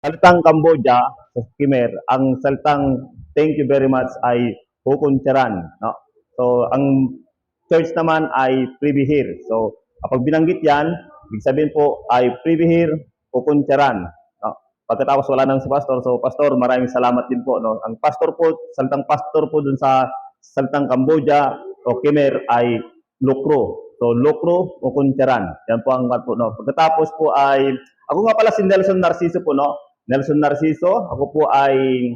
Salitang Cambodia sa Khmer, ang salitang thank you very much ay Hukuncharan, no? So ang church naman ay Pribihir. So kapag binanggit 'yan, ibig sabihin po ay Pribihir Hukuncharan, no? Pagkatapos wala nang si pastor, so pastor, maraming salamat din po, no? Ang pastor po, salitang pastor po dun sa salitang Cambodia o Khmer ay Lokro. So Lokro Hukuncharan. Yan po ang po, no? Pagkatapos po ay ako nga pala si Nelson Narciso po, no? Nelson Narciso, ako po ay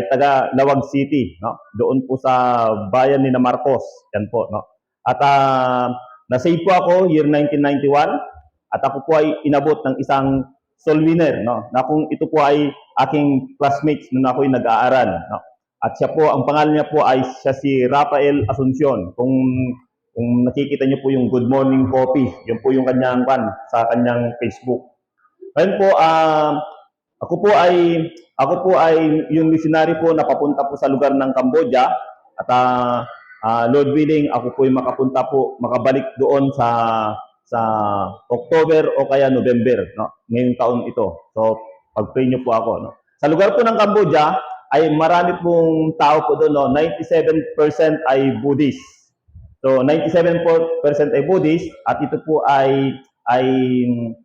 taga Lawag City, no? Doon po sa bayan ni na Marcos, yan po, no? At na-save po ako year 1991 at ako po ay inabot ng isang soul winner, no? Na kung ito po ay aking classmates nung ako ay nag-aaral, no? At siya po, ang pangalan niya po ay siya si Rafael Asuncion. Kung nakikita niyo po yung Good Morning Coffee, yun po yung kanyang sa kanyang Facebook. Ngayon po, ako po ay yung missionary po na papunta po sa lugar ng Cambodia at Lord willing, ako po ay makabalik doon sa October o kaya November, no? Ngayong taon ito. So, pag-pray niyo po ako, no? Sa lugar po ng Cambodia ay marami pong tao po doon, no? 97% ay Buddhist. So, 97% ay Buddhist at ito po ay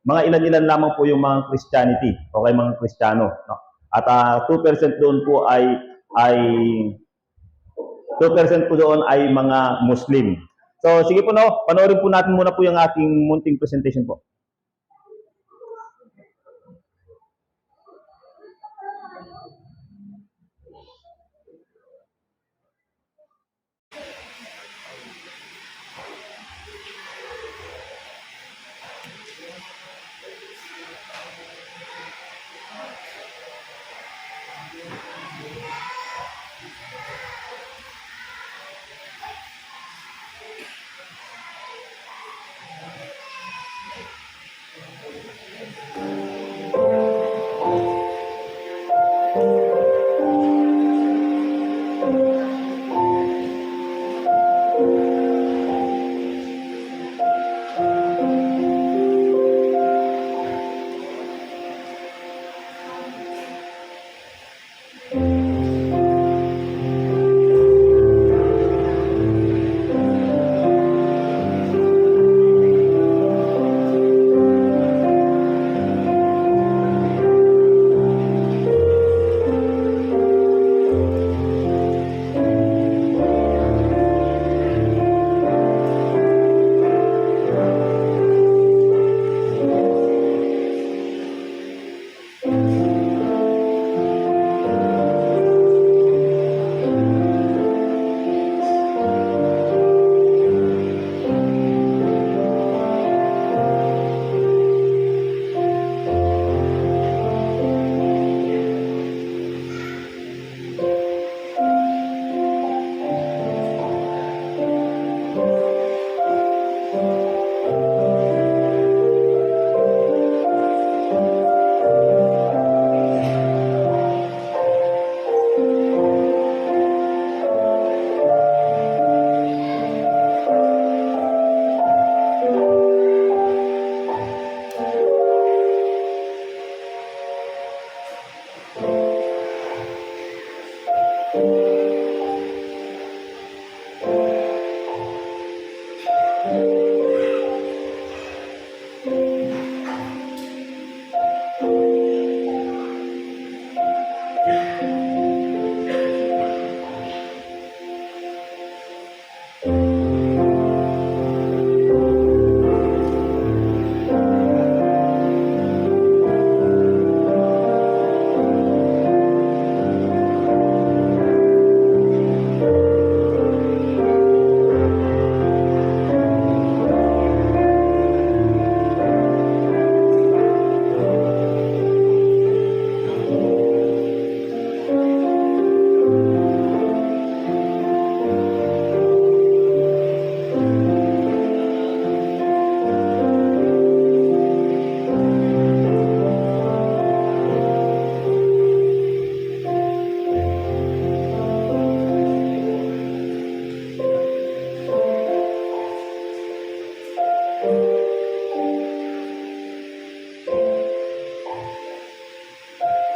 mga ilan-ilan lamang po yung mga Christianity o kay mga Kristiyano, no? At 2% doon po ay 2% po doon ay mga Muslim. So sige po, no, panoorin po natin muna po yung ating munting presentation po.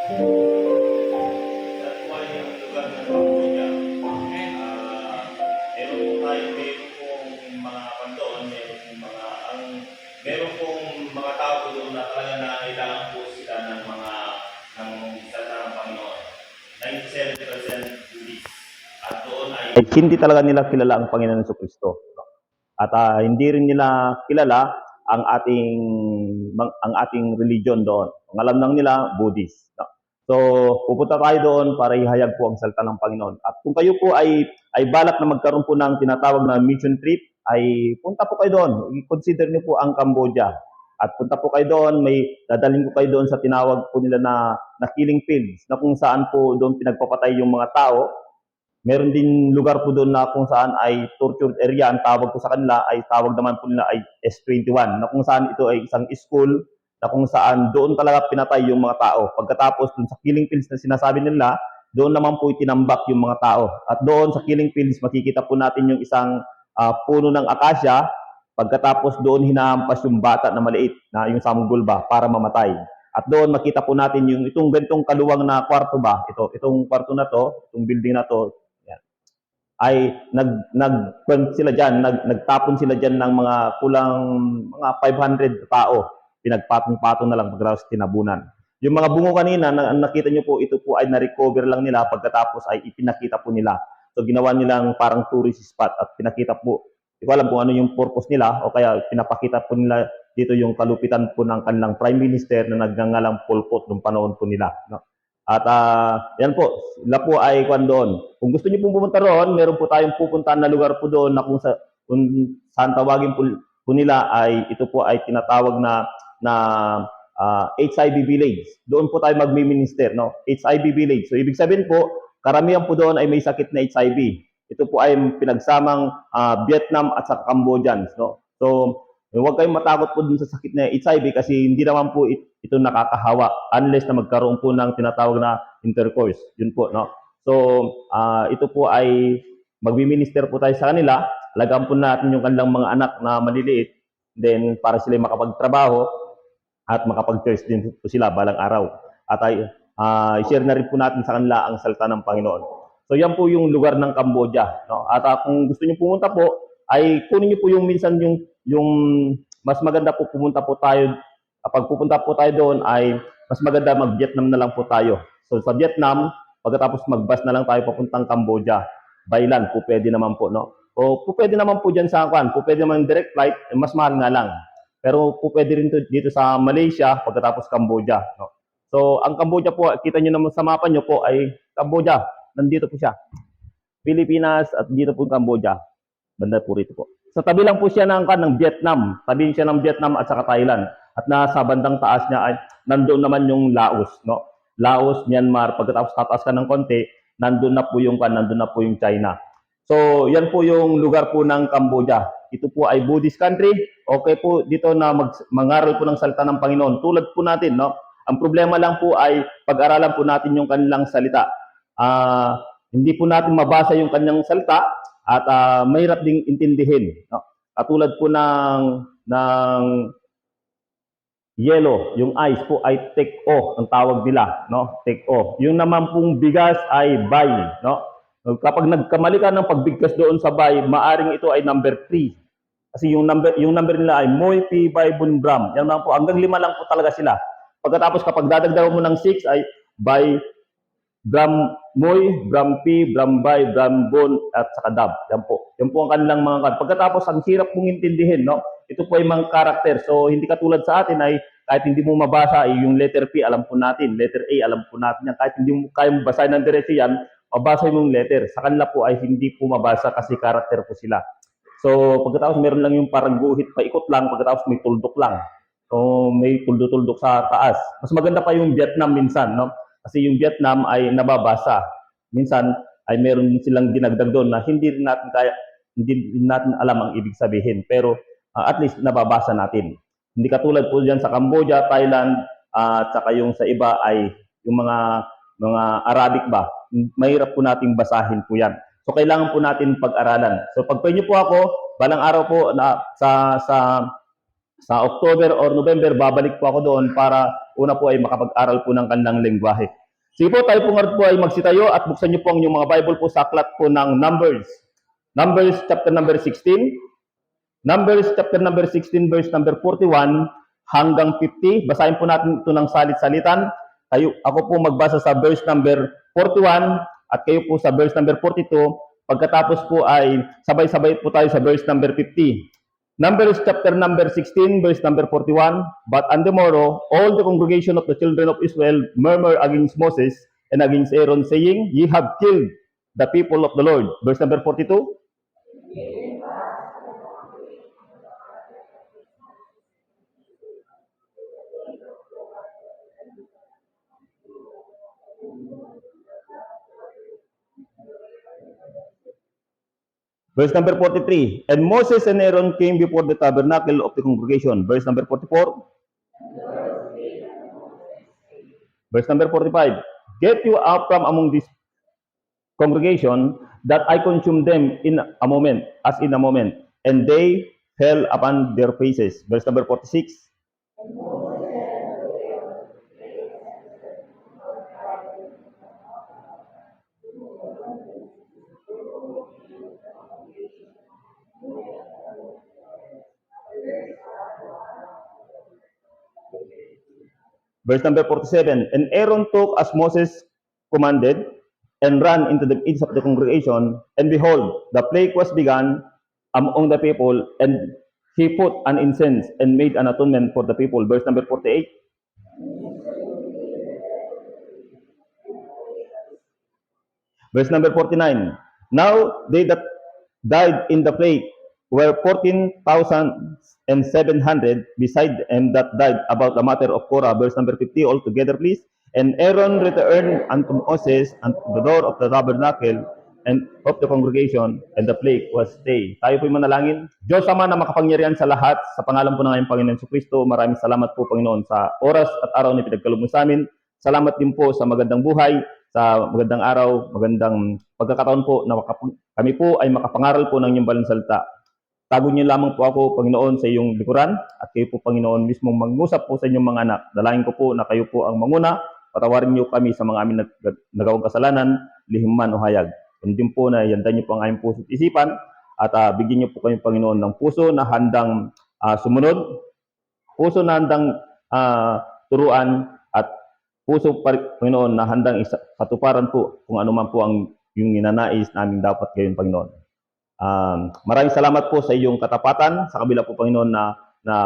That's why ang lugar ng Cambodia, meron po tayo, meron pong mga kandoon, meron pong mga tao po doon na talaga na kailangan po sila ng mga ng salita ng Panginoon. 97% Buddhist. At doon ay hindi talaga nila kilala ang Panginoon Jesucristo. At hindi rin nila kilala ang ating religion doon. Ang alam lang nila, Buddhist. So, pupunta tayo doon para ihayag po ang salita ng Panginoon. At kung kayo po ay balak na magkaroon po ng tinatawag na mission trip, ay punta po kayo doon. I-consider niyo po ang Cambodia. At punta po kayo doon, dadaling ko kayo doon sa tinawag po nila na killing fields, na kung saan po doon pinagpapatay yung mga tao. Meron din lugar po doon na kung saan ay tortured area. Ang tawag po sa kanila ay tawag naman po nila ay S21, na kung saan ito ay isang school na kung saan doon talaga pinatay yung mga tao. Pagkatapos doon sa killing fields na sinasabi nila, doon naman po itinambak yung mga tao. At doon sa killing fields, makikita po natin yung isang puno ng akasya. Pagkatapos doon hinahampas yung bata na maliit, na yung sanggol ba, para mamatay. At doon makita po natin yung itong gantong kaluwang na kwarto ba, itong kwarto na to, itong building na to, ay sila diyan, nagtapon sila diyan ng mga kulang mga 500 tao. Pinagpatong-patong na lang pagkatapos tinabunan. Yung mga bungo kanina, nakita niyo po, ito po ay na-recover lang nila pagkatapos ay ipinakita po nila. So ginawa nilang parang tourist spot at pinakita po, hindi ko alam kung ano yung purpose nila o kaya pinapakita po nila dito yung kalupitan po ng kanilang Prime Minister na nagngangalang Pol Pot noong panahon po nila. No? At yan po, sila po ay kwan doon. Kung gusto niyo pong pumunta roon, meron po tayong pupuntahan na lugar po doon na kung saan tawagin po nila ay ito po ay tinatawag na HIV village. Doon po tayo magmi-minister, no? HIV village. So ibig sabihin po, karamihan po doon ay may sakit na HIV. Ito po ay pinagsamang Vietnam at sa Cambodians, no? So huwag kayong matakot po dun sa sakit na HIV kasi hindi naman po ito nakakahawa unless na magkaroon po ng tinatawag na intercourse. Yun po, no? So, ito po ay magmi-minister po tayo sa kanila. Alagaan po natin yung kanilang mga anak na maliliit. Then, para sila makapagtrabaho at makapag-church din po sila balang araw. At i-share na rin po natin sa kanila ang salita ng Panginoon. So, yan po yung lugar ng Cambodia, no? At kung gusto niyo pumunta po, ay kunin niyo po yung minsan yung mas maganda po pumunta po tayo. Kapag pupunta po tayo doon ay mas maganda mag-Vietnam na lang po tayo. So sa Vietnam, pagkatapos mag-bus na lang tayo papuntang Cambodia. By land po pwede naman po, no? O po pwede naman po diyan sa Kwan, po pwede naman direct flight, mas mahal nga lang. Pero po pwede rin dito sa Malaysia pagkatapos Cambodia, no? So ang Cambodia po, kita niyo naman sa mapa niyo po ay Cambodia. Nandito po siya. Pilipinas at dito po Cambodia. Banda po rito po. Sa tabi lang po siya ng Vietnam. Tabi siya ng Vietnam at saka Thailand. At nasa bandang taas niya ay nandoon naman yung Laos, no? Laos, Myanmar, pagkatapos tataas ka ng konti, nandoon na po yung China. So, yan po yung lugar po ng Cambodia. Ito po ay Buddhist country. Okay po dito na mangaral po ng salita ng Panginoon. Tulad po natin, no? Ang problema lang po ay pag-aralan po natin yung kanilang salita. Hindi po natin mabasa yung kanyang salita at mahirap ding intindihin, no? Katulad po ng yellow, yung ice po ay take-o ang tawag nila, no? Take-o. Yung naman pong bigas ay buy, no? Kapag nagkamali ka ng pagbigkas doon sa buy, maaring ito ay number 3. Kasi yung number nila ay Moy Pi Bay Bun Bram. Yan lang po, hanggang 5 lang po talaga sila. Pagkatapos kapag dadagdagan mo ng 6 ay Bay Bram Moy, Bram Pi, Bram Bay, Bram Bon at saka Dab. Yan po. Yan po ang kanilang mga kan. Pagkatapos ang hirap mong intindihin, no? Ito po ay mga karakter. So hindi katulad sa atin ay kahit hindi mo mabasa ay yung letter P alam po natin, letter A alam po natin yan. Kahit hindi mo kaya basahin ng diretso yan, mabasa yung letter. Sa kanila po ay hindi po mabasa kasi karakter po sila. So pagkatapos meron lang yung parang guhit paikot lang, pagkatapos may tuldok lang. So may tuldok-tuldok sa taas. Mas maganda pa yung Vietnam minsan, no? Kasi yung Vietnam ay nababasa. Minsan ay meron silang dinagdag doon na hindi natin alam ang ibig sabihin. Pero at least nababasa natin. Hindi katulad po diyan sa Cambodia, Thailand, at saka yung sa iba ay yung mga Arabic ba. Mahirap po nating basahin po yan. So kailangan po natin pag-aralan. So pag niyo po ako, balang araw po na sa October or November, babalik po ako doon para una po ay makapag-aral po ng kanilang lengguwahe. Sige po, tayo po nga po ay magsitayo at buksan niyo po ang inyong mga Bible po sa aklat po ng Numbers. Numbers chapter number 16. Numbers chapter number 16 verse number 41 hanggang 50. Basahin po natin ito ng salit-salitan. Ako po magbasa sa verse number 41 at kayo po sa verse number 42. Pagkatapos po ay sabay-sabay po tayo sa verse number 50. Numbers chapter number 16 verse number 41. But on the morrow, all the congregation of the children of Israel murmured against Moses and against Aaron, saying, Ye have killed the people of the Lord. Verse number 42. Verse number 43. And Moses and Aaron came before the tabernacle of the congregation. Verse number 44. Verse number 45. Get you out from among this congregation, that I consume them in a moment, as in a moment. And they fell upon their faces. Verse number 46. Verse number 47, and Aaron took as Moses commanded, and ran into the midst of the congregation, and behold, the plague was begun among the people, and he put an incense and made an atonement for the people. Verse number 48. Verse number 49. Now they that died in the plague were 14,700, beside them that died about the matter of Korah. Verse number 50 altogether, please. And Aaron returned unto Moses unto the door of the tabernacle and of the congregation, and the plague was stayed. Tayo po'y manalangin. Diyos Ama na makapangyarihan sa lahat, sa pangalan po ng aming Panginoon Jesucristo, maraming salamat po, Panginoon, sa oras at araw na pinagkaloob mo sa amin. Salamat din po sa magandang buhay, sa magandang araw, magandang pagkakataon po na kami po ay makapangaral po ng inyong balang salita. Tago niyo lamang po ako, Panginoon, sa iyong likuran, at kayo po, Panginoon, mismong mag-usap po sa inyong mga anak. Dalangin ko po na kayo po ang manguna, patawarin niyo kami sa mga aming nagawang kasalanan, lihim man o hayag. Kundi po na iyandan niyo po ang aming puso at isipan, at bigyan niyo po kami, Panginoon, ng puso na handang sumunod, puso na handang turuan, at puso, Panginoon, na handang katuparan po kung ano man po ang yung ninanais namin dapat gawin, Panginoon. Maraming salamat po sa iyong katapatan, sa kabila po, Panginoon, na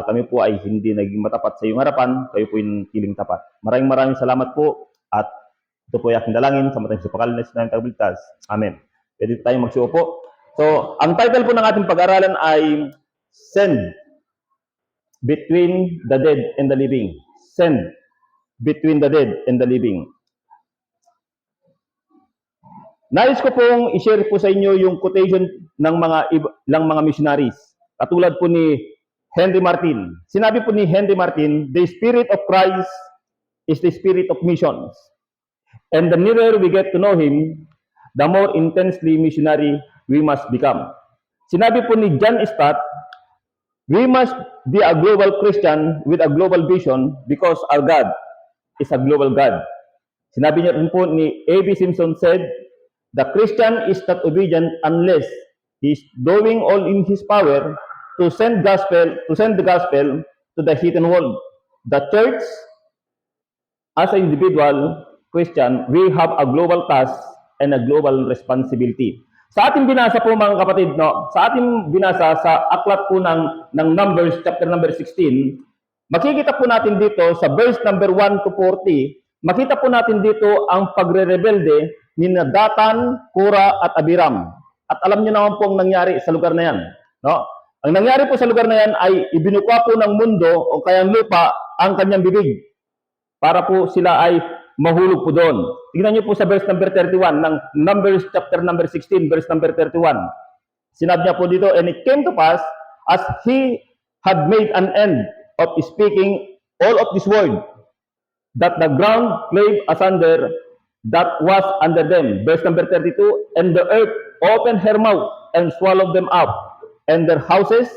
kami po ay hindi naging matapat sa iyong harapan, kayo po yung kiling tapat. Maraming salamat po, at ito po ay aking dalangin sa matang sa pakalan na sinayang tagabligtas. Amen. Pwede tayong magsiupo. So, ang title po ng ating pag-aralan ay Sin Between the Dead and the Living. Sin Between the Dead and the Living. Nais ko pong i-share po sa inyo yung quotation ng mga missionaries. Katulad po ni Henry Martin. Sinabi po ni Henry Martin, the spirit of Christ is the spirit of missions. And the nearer we get to know Him, the more intensely missionary we must become. Sinabi po ni John Stott, we must be a global Christian with a global vision because our God is a global God. Sinabi niya rin po ni A.B. Simpson said, the Christian is not obedient unless he is doing all in his power to send the gospel to the hidden world. The church, as an individual Christian, we have a global task and a global responsibility. Sa ating binasa po, mga kapatid, sa ating binasa sa aklat po ng Numbers chapter number 16, makikita po natin dito sa verse number 1 to 40, makita po natin dito ang pagre-rebelde ni Datan, Korah at Abiram. At alam niyo naman po ang nangyari sa lugar na yan. No? Ang nangyari po sa lugar na yan ay ibinukwa po ng mundo o kayang lupa ang kanyang bibig para po sila ay mahulog po doon. Tingnan niyo po sa verse number 31 ng Numbers chapter number 16, verse number 31. Sinabi niya po dito, and it came to pass, as he had made an end of speaking all of this word, that the ground clave asunder that was under them. Verse number 32, and the earth opened her mouth and swallowed them up, and their houses,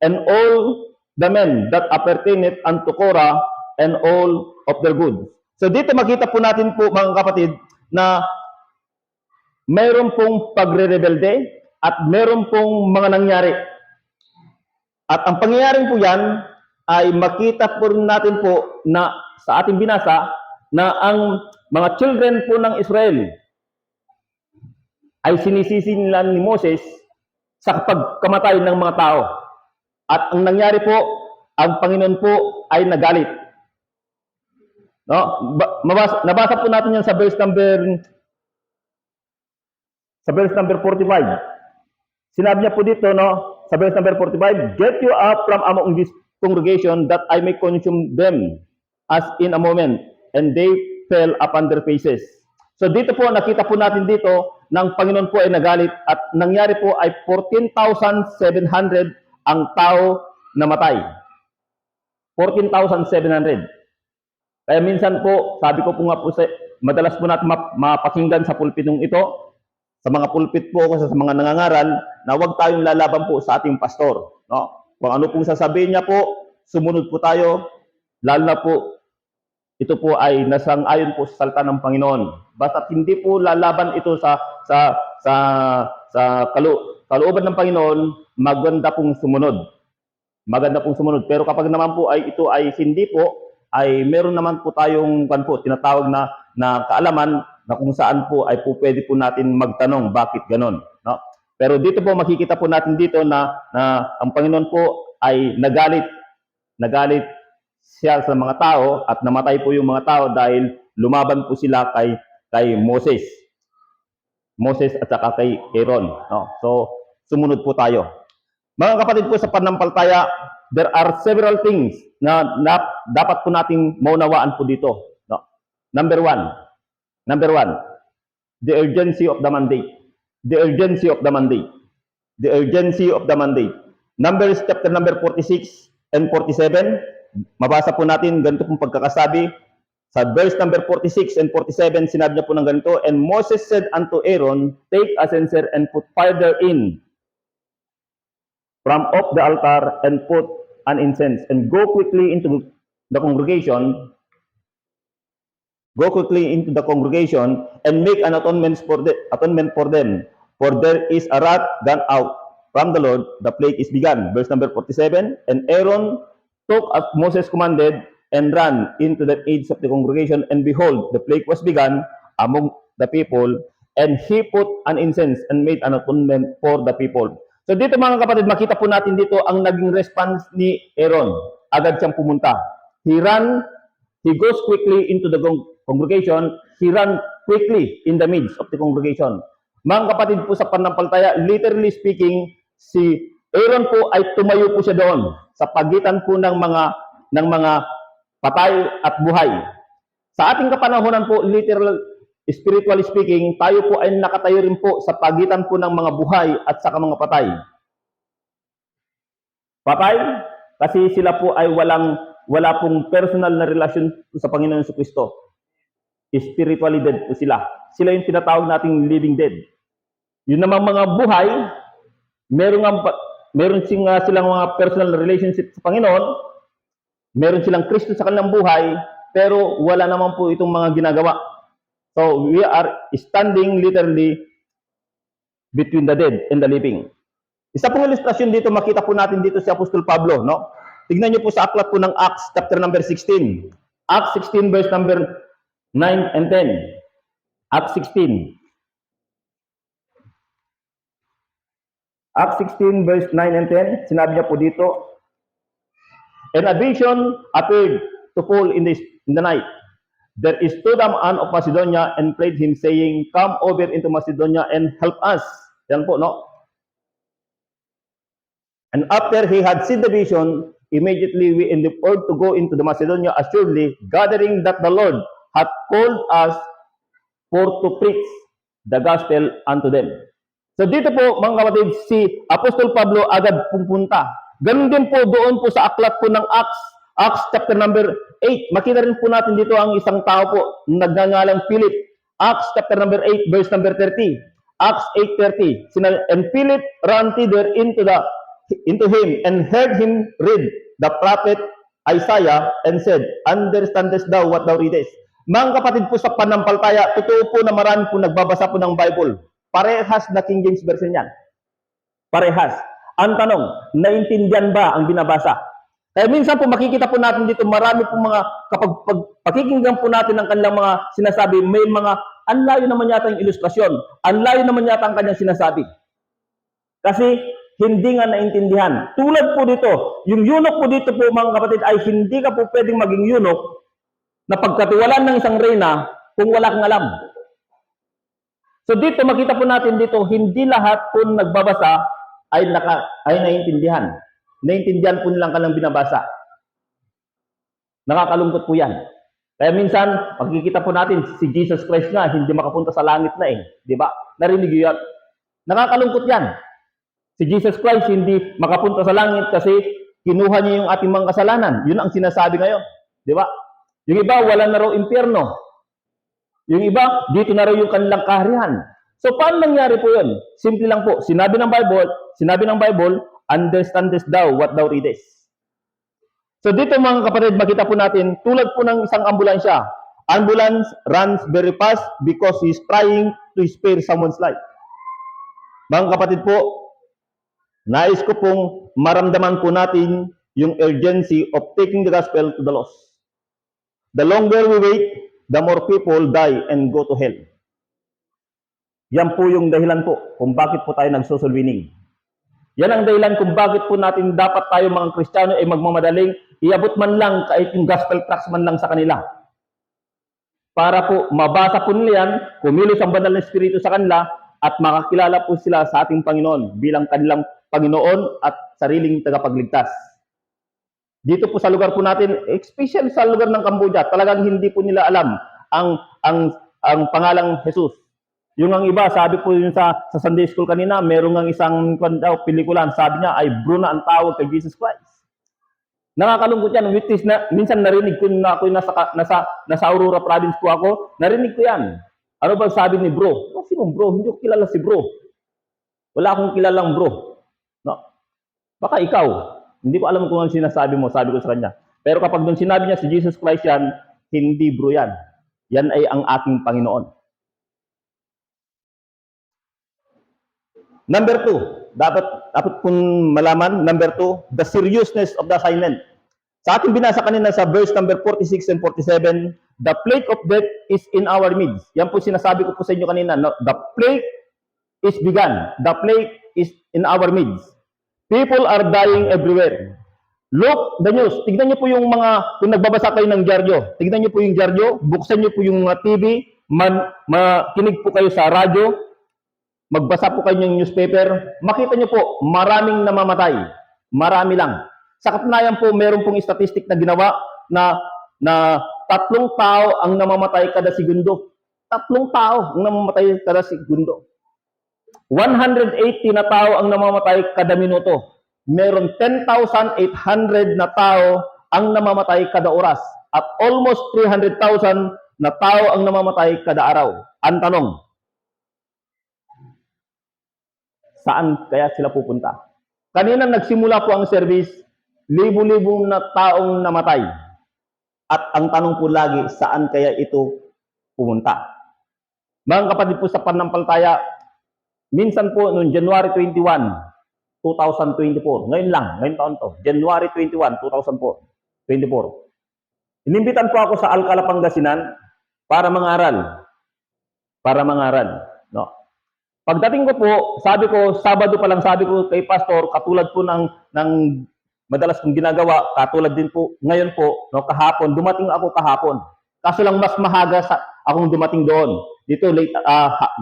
and all the men that appertained unto Korah and all of their goods. So dito makita po natin po mga kapatid na mayroon pong pagre-rebelde at mayroon pong mga nangyari. At ang pangyayaring po yan ay makita po natin po na sa ating binasa na ang mga children po ng Israel ay sinisisi nila ni Moses sa pagkamatay ng mga tao. At ang nangyari po, ang Panginoon po ay nagalit. No? Nabasa po natin yan sa verse number 45. Sinabi niya po dito, no, sa verse number 45, "Get you up from among this congregation that I may consume them as in a moment." And they fell upon their faces. So dito po, nakita po natin dito, ng Panginoon po ay nagalit at nangyari po ay 14,700 ang tao na matay. 14,700. Kaya minsan po, sabi ko po nga po, madalas po natin mapakinggan sa pulpitong ito, sa mga pulpit po, sa mga nangangaral, na huwag tayong lalaban po sa ating pastor. No? Kung ano pong sasabihin niya po, sumunod po tayo, lalo na po, ito po ay nasang-ayon po sa salita ng Panginoon. Basta hindi po lalaban ito sa kalooban ng Panginoon, maganda pong sumunod. Maganda pong sumunod. Pero kapag naman po ay ito ay hindi po, ay meron naman po tayong tinatawag na kaalaman na kung saan po ay po pwede po natin magtanong bakit ganon. No? Pero dito po makikita po natin dito na ang Panginoon po ay nagalit siya sa mga tao at namatay po yung mga tao dahil lumaban po sila kay Moses. Moses at saka kay Aaron. No? So, sumunod po tayo. Mga kapatid po sa pananampalataya, there are several things na dapat po nating maunawaan po dito. No? Number one, the urgency of the mandate. The urgency of the mandate. The urgency of the mandate. Numbers chapter number 46 and 47, mabasa po natin ganito pong pagkakasabi. Sa verse number 46 and 47, sinabi niya po ng ganito, "And Moses said unto Aaron, Take a censer and put fire therein from off the altar and put an incense, and go quickly into the congregation, and make an atonement for them, for there is a wrath gone out from the Lord, the plague is begun." Verse number 47, "And Aaron took as Moses commanded, and ran into the midst of the congregation, and behold, the plague was begun among the people, and he put an incense and made an atonement for the people." So dito mga kapatid, makita po natin dito ang naging response ni Aaron. Agad siyang pumunta. He goes quickly into the congregation, he ran quickly in the midst of the congregation. Mga kapatid po sa pananampalataya, literally speaking, si Aaron po ay tumayo po siya doon sa pagitan po ng mga patay at buhay. Sa ating kapanahonan po, literal, spiritually speaking, tayo po ay nakatayo rin po sa pagitan po ng mga buhay at saka mga patay. Patay, kasi sila po ay wala pong personal na relasyon sa Panginoon Jesucristo. Spiritually dead po sila. Sila yung tinatawag nating living dead. Yun namang mga buhay, meron silang mga personal relationship sa Panginoon, meron silang Kristo sa kanilang buhay, pero wala naman po itong mga ginagawa. So, we are standing literally between the dead and the living. Isa pong ilustrasyon dito, makita po natin dito si Apostol Pablo. No? Tignan niyo po sa aklat po ng Acts chapter number 16. Acts 16 verse number 9 and 10. Acts 16. Acts 16 verse 9 and 10, sinabi niya po dito, "And a vision appeared to Paul in the night. There stood a man of Macedonia and prayed him, saying, Come over into Macedonia and help us." Yan po, no? "And after he had seen the vision, immediately we endeavored to go into the Macedonia assuredly, gathering that the Lord hath called us for to preach the gospel unto them." So dito po, mga kapatid, si Apostol Pablo agad pupunta. Ganun din po doon po sa aklat po ng Acts chapter number 8. Makita rin po natin dito ang isang tao po, nagngangalang Philip. Acts chapter number 8, verse number 30. Acts 8:30. "And Philip ran thither into him, and heard him read the prophet Isaiah and said, understandest thou what thou readest? Mga kapatid po sa panampalataya, totoo po na marami po nagbabasa po ng Bible. Parehas na King James Version yan. Parehas. Ang tanong, naintindihan ba ang binabasa? Kaya minsan po makikita po natin dito, marami po mga, kapag pakikinggan po natin ang kanilang mga sinasabi, may mga, ang layo naman yata yung ilustrasyon, ang layo naman yata ang kanyang sinasabi. Kasi hindi nga naintindihan. Tulad po dito, yung eunuch po dito po mga kapatid ay hindi ka po pwedeng maging eunuch na pagkatiwalaan ng isang reyna kung wala kang alam. So dito makita po natin dito, hindi lahat po nagbabasa ay naintindihan. Naintindihan po nilang kanilang binabasa. Nakakalungkot po yan. Kaya minsan, makikita po natin, si Jesus Christ nga, hindi makapunta sa langit na eh. Di ba? Narinig yun. Nakakalungkot yan. Si Jesus Christ hindi makapunta sa langit kasi kinuha niya yung ating mga kasalanan. Yun ang sinasabi ngayon. Di ba? Yung iba, wala na raw impyerno. Yung iba, dito na raw yung kanilang kaharian. So, paano nangyari po yun? Simple lang po. Sinabi ng Bible, understandest thou what thou readest. So, dito mga kapatid, makita po natin, tulad po ng isang ambulansya. Ambulance runs very fast because he's trying to spare someone's life. Mga kapatid po, nais ko pong maramdaman po natin yung urgency of taking the gospel to the lost. The longer we wait, the more people die and go to hell. Yan po yung dahilan po kung bakit po tayo nagsoul winning. Yan ang dahilan kung bakit po natin dapat tayo mga Kristiyano ay magmamadaling iabot man lang kahit yung gospel tracts man lang sa kanila. Para po mabasa po nila yan, kumilos ang banal na Espiritu sa kanila at makakilala po sila sa ating Panginoon bilang kanilang Panginoon at sariling tagapagligtas. Dito po sa lugar po natin, especially sa lugar ng Cambodia, talagang hindi po nila alam ang pangalang Jesus. Yung ang iba, sabi po yun sa Sunday School kanina, meron ng isang pelikulan, sabi niya ay Bruna ang tawag kay Jesus Christ. Nakakalungkot yan, witness na, minsan narinig ko na ako nasa Aurora province po ako, narinig ko yan. Ano ba sabi ni bro? Oh, sino bro? Hindi ko kilala si bro. Wala akong kilalang bro. No. Baka ikaw. Hindi ko alam kung ano sinasabi mo, sabi ko sa kanya. Pero kapag nung sinabi niya si Jesus Christ yan, hindi bro yan. Yan ay ang aking Panginoon. Number 2, dapat kung malaman, number 2, the seriousness of the assignment. Sa ating binasa kanina sa verse number 46 and 47, the plague of death is in our midst. Yan po sinasabi ko po sa inyo kanina. No? The plague is begun. The plague is in our midst. People are dying everywhere. Look the news. Tignan niyo po yung mga, kung nagbabasa kayo ng dyaryo, tignan niyo po yung dyaryo, buksan niyo po yung TV, makinig po kayo sa radyo, magbasa po kayo ng newspaper, makita niyo po, maraming namamatay. Marami lang. Sa katunayan po, meron pong statistic na ginawa na 3 tao ang namamatay kada segundo. 3 tao ang namamatay kada segundo. 180 na tao ang namamatay kada minuto. Meron 10,800 na tao ang namamatay kada oras. At almost 300,000 na tao ang namamatay kada araw. Ang tanong, saan kaya sila pupunta? Kanina nagsimula po ang service, libo-libo na taong namatay. At ang tanong po lagi, saan kaya ito pumunta? Mga kapatid po sa panampalataya, minsan po noong January 21, 2024, ngayon taon to, January 21, 2024, inimbitan po ako sa Alcala, Pangasinan para mangaral. No? Pagdating ko po, sabi ko, Sabado pa lang sabi ko kay Pastor, katulad po ng madalas kong ginagawa, katulad din po, ngayon po, no, kahapon, dumating ako kahapon. Kaso lang mas mahaga akong dumating doon. Dito, late,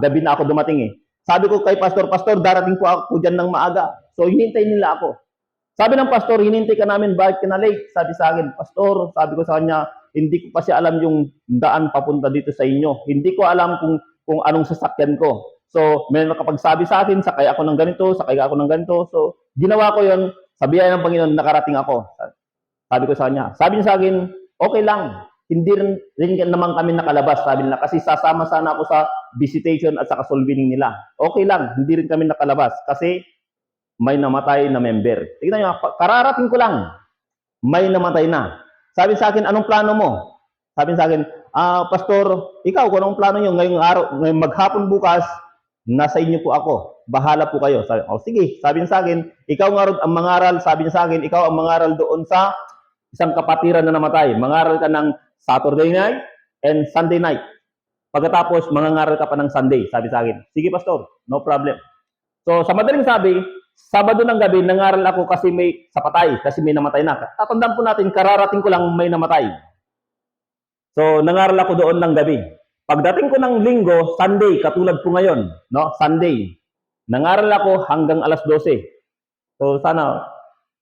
gabi na ako dumating eh. Sabi ko kay Pastor, darating po ako dyan ng maaga. So, hinintay nila ako. Sabi ng Pastor, hinintay ka namin, bakit ka na late? Sabi sa akin, Pastor, sabi ko sa kanya, hindi ko pa siya alam yung daan papunta dito sa inyo. Hindi ko alam kung anong sasakyan ko. So, may nakapagsabi sa akin, sakay ako ng ganito. So, ginawa ko yon, sa biyaya ng Panginoon, nakarating ako. Sabi ko sa kanya. Sabi niya sa akin, okay lang. Hindi rin naman kami nakalabas, sabi nila, kasi sasama sana ako sa visitation at sa soul winning nila. Okay lang, hindi rin kami nakalabas kasi may namatay na member. Tingnan nyo, kararating ko lang. may namatay na. Sabi sa akin, anong plano mo? Sabi sa akin, Pastor, ikaw, kung anong plano nyo ngayong araw, ngayong maghapon bukas, nasa inyo po ako. Bahala po kayo. Sabi, sige. Sabi niya sa akin, ikaw nga ang mangaral, sabi niya sa akin, ikaw ang mangaral doon sa isang kapatiran na namatay. Mangaral ka ng Saturday night and Sunday night. Pagkatapos, mangangaral ka pa ng Sunday, sabi sa akin. Sige, Pastor, no problem. So, sa madaling sabi, Sabado ng gabi, nangaral ako kasi may sapatay, kasi may namatay na. Tatandaan po natin, kararating ko lang may namatay. So, nangaral ako doon ng gabi. Pagdating ko ng linggo, Sunday, katulad po ngayon, no? Sunday. Nangaral ako hanggang alas 12. So, sana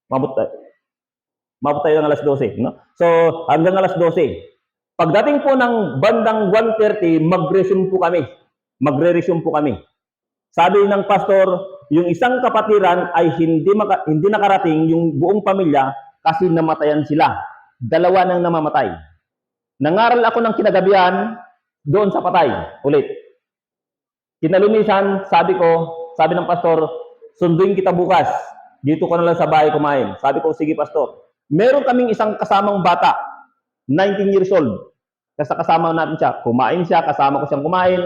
mabot tayo ng alas 12, no? So, hanggang alas 12. Pagdating po ng bandang 1:30, mag-resume po kami. Magre-resume po kami. Sabi ng pastor, yung isang kapatiran ay hindi nakarating yung buong pamilya kasi namatayan sila. Dalawa nang namamatay. Nangaral ako ng kinagabihan doon sa patay ulit. Kinalumisan, sabi ng pastor, sunduin kita bukas. Dito ko na lang sa bahay kumain. Sabi ko, sige pastor. Meron kaming isang kasamang bata, 19 years old. Kasi kasama natin siya. Kumain siya, kasama ko siyang kumain,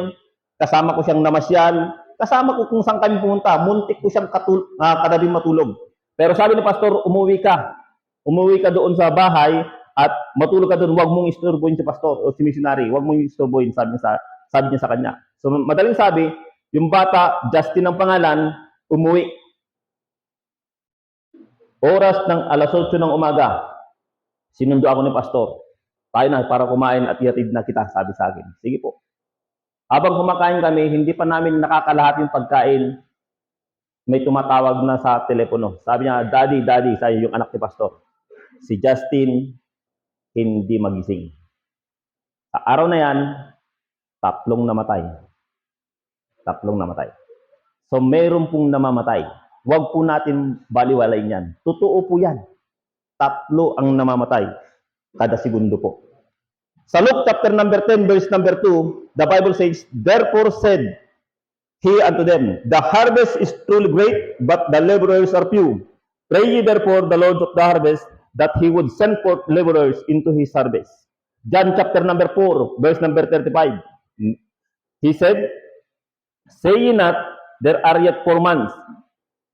kasama ko siyang namasyal, kasama ko kung saan kami pumunta. Muntik ko siyang kadabing matulog. Pero sabi ni pastor, umuwi ka. Umuwi ka doon sa bahay at matulog ka doon. Huwag mong istorbohin si pastor o si missionary. Huwag mong istorbohin, sabi niya sa kanya. So madaling sabi, yung bata, Justin ang pangalan, umuwi. Oras ng alas 8 ng umaga, sinundo ako ni pastor. Tayo na para kumain at ihatid na kita, sabi sa akin. Sige po. Habang kumakain kami, hindi pa namin nakakalahat yung pagkain. May tumatawag na sa telepono. Sabi niya, Daddy, sabi yung anak ni pastor. Si Justin, hindi magising. Sa araw na yan, 3 namatay. 3 namatay. So, meron pong namamatay. Huwag po natin baliwalayin yan. Totoo po yan. 3 ang namamatay kada segundo po. Sa Luke chapter number 10, verse number 2, the Bible says, Therefore said he unto them, The harvest is truly great, but the laborers are few. Pray ye therefore the Lord of the harvest, that he would send forth laborers into his harvest. John chapter number 4, verse number 35. He said, Say ye not, there are yet 4 months,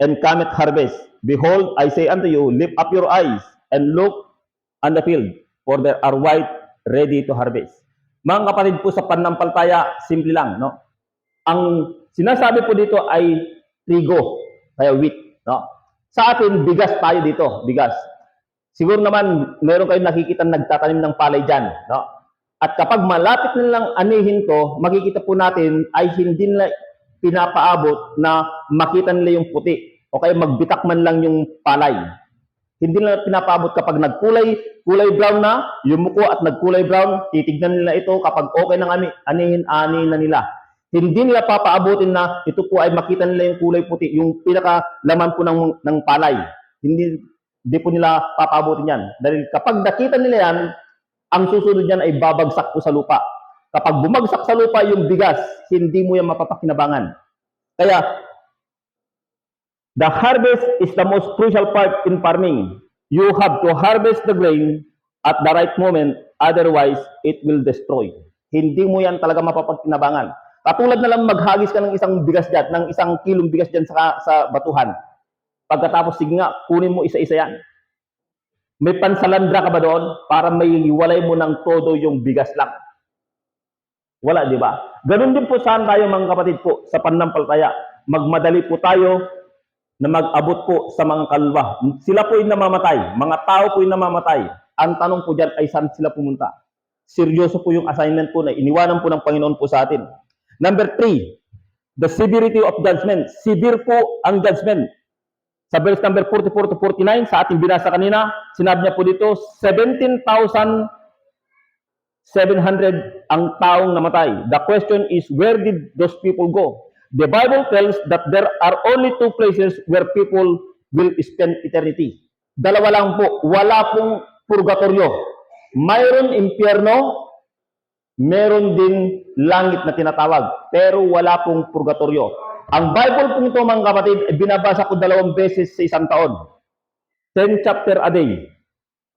and cometh harvest. Behold, I say unto you, lift up your eyes, and look on the field, for there are white ready to harvest. Mga kapatid po sa pananampalataya, simple lang, no? Ang sinasabi po dito ay trigo, kaya wheat, no? Sa atin, bigas tayo dito, bigas. Siguro naman, meron kayong nakikita nagtatanim ng palay dyan, no? At kapag malapit nilang anihin to, makikita po natin ay hindi nila pinapaabot na makita nila yung puti o kaya magbitak man lang yung palay. Hindi nila pinapaabot kapag kulay brown na, yumuko at nagkulay brown, titignan nila ito kapag okay nang anihin na nila. Hindi nila papaabutin na ito po ay makita nila yung kulay puti, yung pinakalaman po ng palay. Hindi po nila papaabutin yan. Dahil kapag nakita nila yan, ang susunod yan ay babagsak po sa lupa. Kapag bumagsak sa lupa yung bigas, hindi mo yan mapapakinabangan. Kaya, the harvest is the most crucial part in farming. You have to harvest the grain at the right moment, otherwise it will destroy. Hindi mo yan talaga mapapagkinabangan. Katulad na lang maghagis ka ng isang bigas dyan, ng isang kilong bigas dyan sa batuhan. Pagkatapos, sige nga, kunin mo isa-isa yan. May pansalandra ka ba doon para may hiwalay mo ng todo yung bigas lang? Wala, di ba? Ganun din po saan tayo mga kapatid po sa pananampalataya. Magmadali po tayo na mag-abot po sa mga kalwa. Sila po yung namamatay. Mga tao po yung namamatay. Ang tanong po dyan ay saan sila pumunta? Seryoso po yung assignment po na iniwanan po ng Panginoon po sa atin. Number 3, the severity of judgment. Severe po ang judgment. Sa verse number 44 to 49, sa ating binasa kanina, sinabi niya po dito, 17,700 ang taong namatay. The question is, where did those people go? The Bible tells that there are only 2 places where people will spend eternity. Dalawa lang po. Wala pong purgatorio. Mayroon impyerno, meron din langit na tinatawag. Pero wala pong purgatorio. Ang Bible pong ito mga kapatid, binabasa ko 2 beses sa isang taon. 10 chapter a day.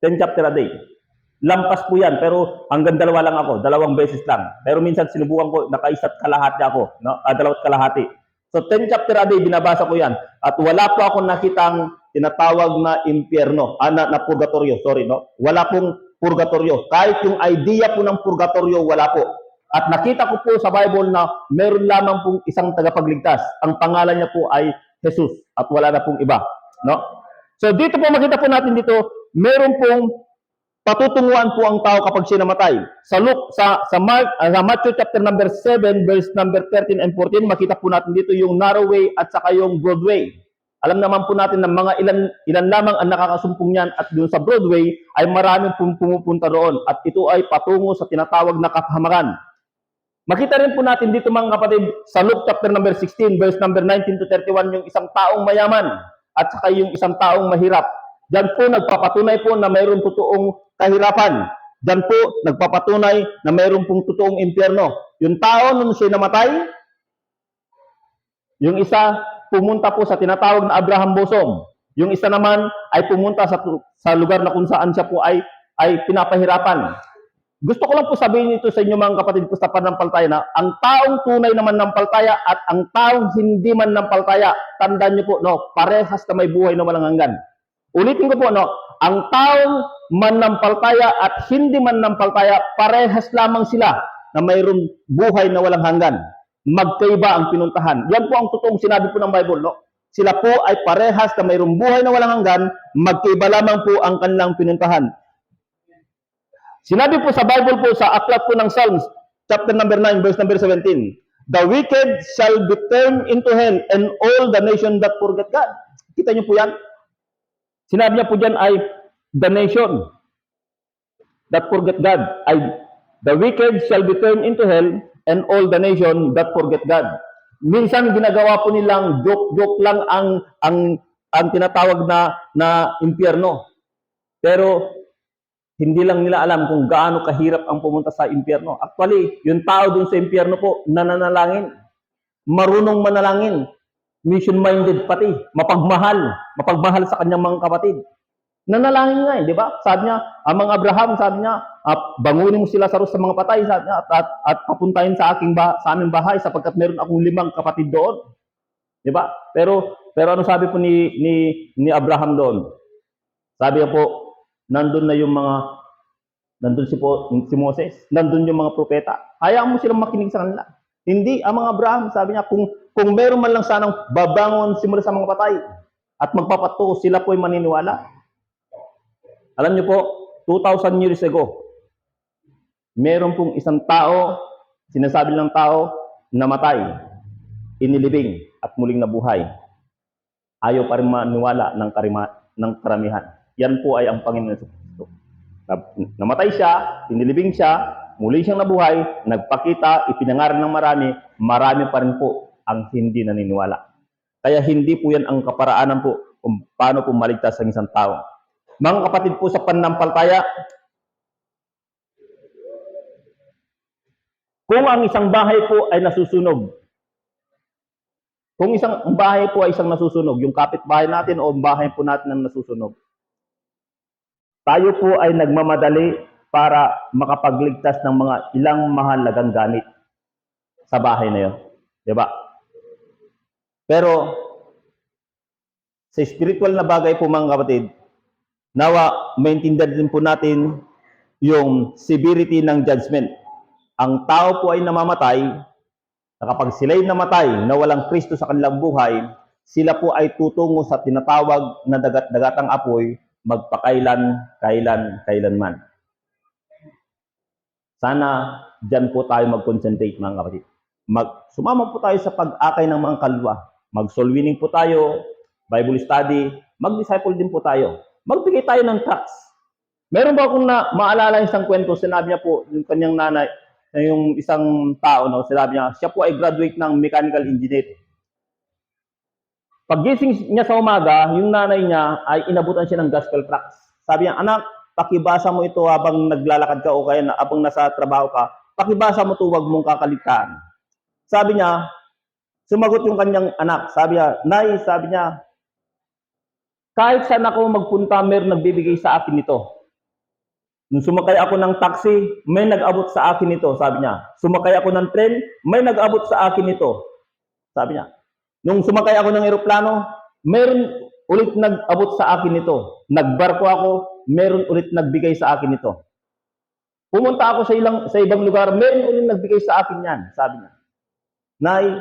10 chapter a day. Lampas po yan, pero hanggang dalawa lang ako, 2 beses lang. Pero minsan sinubukan ko, naka-1 kalahati ako, no? 2 kalahati. So 10 chapter a day, binabasa ko yan. At wala po ako nakitang tinatawag na impyerno, na purgatorio, sorry, no? Wala pong purgatorio. Kahit yung idea po ng purgatorio, wala po. At nakita ko po sa Bible na meron lamang pong isang tagapagligtas. Ang pangalan niya po ay Jesus at wala na pong iba, no? So dito po makita po natin dito, meron pong patutunguhan po ang tao kapag siya namatay. Sa Matthew chapter number 7 verse number 13 and 14, makita po natin dito yung narrow way at saka yung broad way. Alam naman po natin na mga ilan lamang ang nakakasumpong niyan at doon sa Broadway ay maraming pumupunta roon at ito ay patungo sa tinatawag na kapahamakan. Makita rin po natin dito mga kapatid sa Luke chapter number 16 verse number 19 to 31 yung isang taong mayaman at saka yung isang taong mahirap. Diyan po nagpapatunay po na mayroong totoong kahirapan. Diyan po nagpapatunay na mayroong pong totoong impyerno. Yung tao nung siya namatay, yung isa pumunta po sa tinatawag na Abraham Bosom. Yung isa naman ay pumunta sa lugar na kung saan siya po ay pinapahirapan. Gusto ko lang po sabihin ito sa inyo mga kapatid ko sa panampalataya na ang taong tunay naman nampalataya at ang taong hindi man nampalataya, tandaan niyo po, no, parehas na may buhay na walang hanggan. Ulitin ko po, no, ang taong manampalataya at hindi manampalataya, parehas lamang sila na mayroong buhay na walang hanggan. Magkaiba ang pinuntahan. Yan po ang totoong sinabi po ng Bible, no? Sila po ay parehas na mayroong buhay na walang hanggan, magkaiba lamang po ang kanilang pinuntahan. Sinabi po sa Bible po sa aklat po ng Psalms, chapter number 9, verse number 17, the wicked shall be turned into hell and all the nation that forget God. Kita niyo po yan? Sinabi niya po dyan ay the nation that forget God. Ay, the wicked shall be turned into hell and all the nation that forget God. Minsan ginagawa po nilang joke lang ang tinatawag na impyerno. Pero hindi lang nila alam kung gaano kahirap ang pumunta sa impyerno. Actually, yung tao dun sa impyerno po, nananalangin. Marunong manalangin. Mission-minded pati. Mapagmahal sa kanyang mga kapatid. Nanalangin nga di ba? Sabi niya, amang Abraham, sabi niya, bangunin mo sila sa mga patay, sabi niya, at papuntahin sa aming bahay sapagkat meron akong 5 kapatid doon. Di ba? Pero ano sabi po ni Abraham doon? Sabi niya po, nandun si Moses, nandun yung mga propeta. Hayaan mo silang makinig sa kanila. Hindi, ang mga Abraham, sabi niya, kung meron man lang sanang babangon simula sa mga patay at magpapato, sila po ay maniniwala. Alam niyo po, 2,000 years ago, meron pong isang tao, sinasabi ng tao, namatay, inilibing at muling nabuhay. Ayaw pa rin maniwala ng karamihan. Yan po ay ang Panginoon Hesus Kristo. Namatay siya, inilibing siya, muli siyang nabuhay, nagpakita, ipinangaral ng marami pa rin po ang hindi naniniwala. Kaya hindi po yan ang kaparaanan po kung paano po maligtas ang isang tao. Mga kapatid po sa pananampalataya, kung ang isang bahay po ay nasusunog, kung isang bahay po ay isang nasusunog, yung kapitbahay natin o bahay po natin ang nasusunog, tayo po ay nagmamadali para makapagligtas ng mga ilang mahalagang gamit sa bahay na yun. Diba? Pero, sa spiritual na bagay po mga kapatid, nawa, maintindihan din po natin yung severity ng judgment. Ang tao po ay namamatay, na kapag sila'y namatay na walang Kristo sa kanilang buhay, sila po ay tutungo sa tinatawag na dagat-dagatang apoy, magpakailanman. Sana dyan po tayo mag-concentrate mga kapatid. Sumama po tayo sa pag-akay ng mga kalwa. Mag-soul winning po tayo, Bible study, mag-disciple din po tayo. Magbigay tayo ng tracts. Meron ba akong maalala isang kwento, sinabi niya po, yung kanyang nanay, yung isang tao, no, sinabi niya, siya po ay graduate ng mechanical engineer. Paggising niya sa umaga, yung nanay niya ay inabutan siya ng gospel tracts. Sabi niya, anak, pakibasa mo ito habang naglalakad ka o kaya habang nasa trabaho ka, pakibasa mo ito, huwag mong kakalitaan. Sabi niya, sumagot yung kanyang anak, sabi niya, Nay, sabi niya, kahit saan ako magpunta, meron nagbibigay sa akin nito. Nung sumakay ako ng taxi, may nag-abot sa akin ito, sabi niya. Sumakay ako ng tren, may nag-abot sa akin ito, sabi niya. Nung sumakay ako ng eroplano, meron ulit nag-abot sa akin ito. Nagbarko ako, meron ulit nagbigay sa akin ito. Pumunta ako sa ibang lugar, meron ulit nagbigay sa akin yan, sabi niya. Nay,